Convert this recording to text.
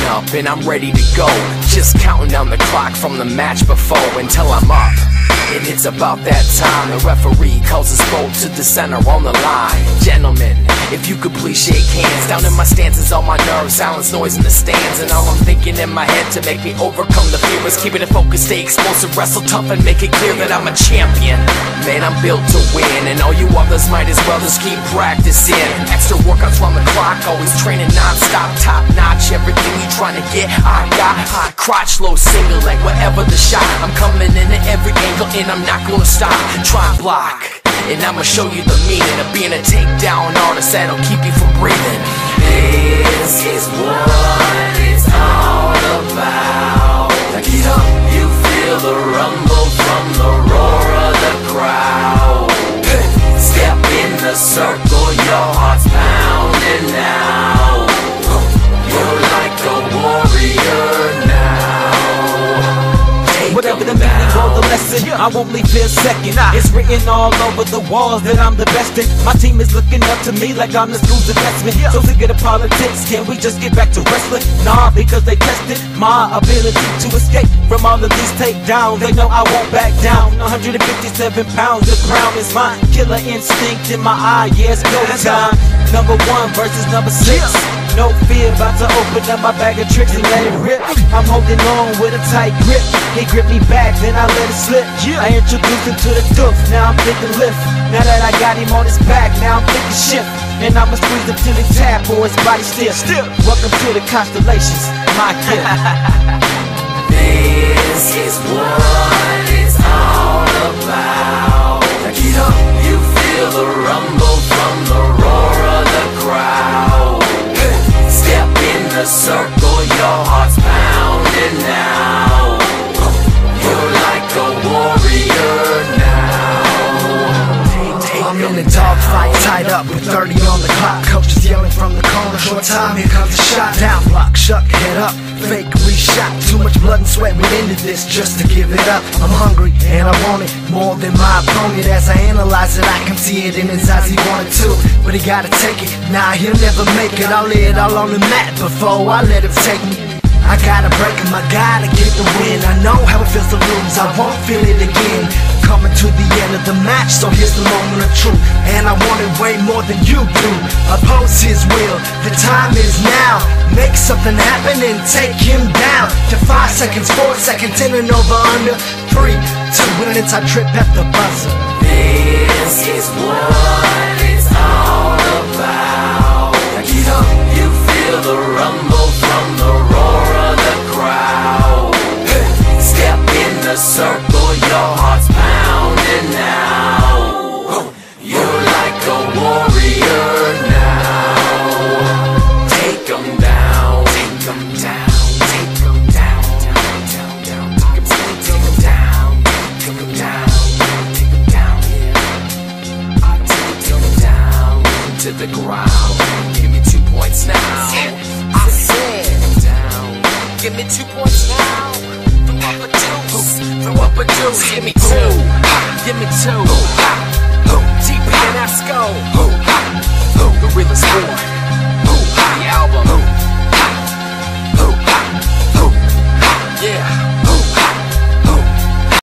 up and I'm ready to go. Just counting down the clock from the match before until I'm up. And it's about that time the referee calls us both to the center on the line. Gentlemen, if you could please shake hands. Down in my stances, all my nerves, silence, noise in the stands. And all I'm thinking in my head to make me overcome the fear is keeping it focused, stay explosive, wrestle tough, and make it clear that I'm a champion. Man, I'm built to win, and all you others might as well just keep practicing. Extra workouts on the clock, always training non-stop, top notch. Everything you trying to get, I got. High crotch, low single leg, whatever the shot. I'm coming in at every angle, and I'm not gonna stop. Try and block, and I'ma show you the meaning of being a takedown artist that'll keep you from breathing. This is what it's all about. Now get up, you feel the rumble from the roar of the crowd. Step in the circle, your heart's pounding now. You're like a warrior now. Whatever the meaning or the lesson, I won't leave here second. It's written all over the walls that I'm the best in. My team is looking up to me like I'm the school's investment. So forget the politics, can we just get back to wrestling? Nah, because they tested my ability to escape from all of these takedowns. They know I won't back down. 157 pounds, the crown is mine. Killer instinct in my eye, yeah, it's go time. Number 1 versus number 6. No fear, about to open up my bag of tricks and let it rip. I'm holding on with a tight grip. He gripped me back, then I let it slip. I introduced him to the doof, now I'm thinking lift. Now that I got him on his back, now I'm thinking shift. And I'ma squeeze him till he tap or his body stiff. Welcome to the constellations, my gift. This is what it's all about. Now get up, you feel the rumble from the roar of the crowd. Step in the circle, your heart's pounding now. You're like a warrior now. I'm in a dogfight, tied up with 30 on the clock. Coaches yelling from the corner, short time, here comes a shot. Down block, shuck, head up, fake reshot. Too much blood and sweat went into this just to give it up. I'm hungry and I want it more than my opponent. As I analyze it, I can see it in his eyes, he wanted to, but he gotta take it. Nah, he'll never make it. I'll lay it all on the mat before I let him take me. I gotta break him, I gotta get the win. I know how it feels to lose, I won't feel it again. Coming to the end of the match, so here's the moment of truth. And I want it way more than you do. Oppose his will, the time is now. Make something happen and take him down. To 5 seconds, 4 seconds, in and over under 3, 2, and it's I trip at the buzzer. This is what it's all about. Now get up, you feel the rumble from the roar of the crowd. Step in the circle, your heart's pounding now. You're like a warrior now. Take 'em down, take 'em down, take 'em down, down, down, take 'em down, take 'em down, take 'em down, yeah. Take 'em down to the ground. Give me 2 points now. I said down. Give me 2 points now. Throw up a deuce. Throw up a deuce. Give me 2. Give me 2.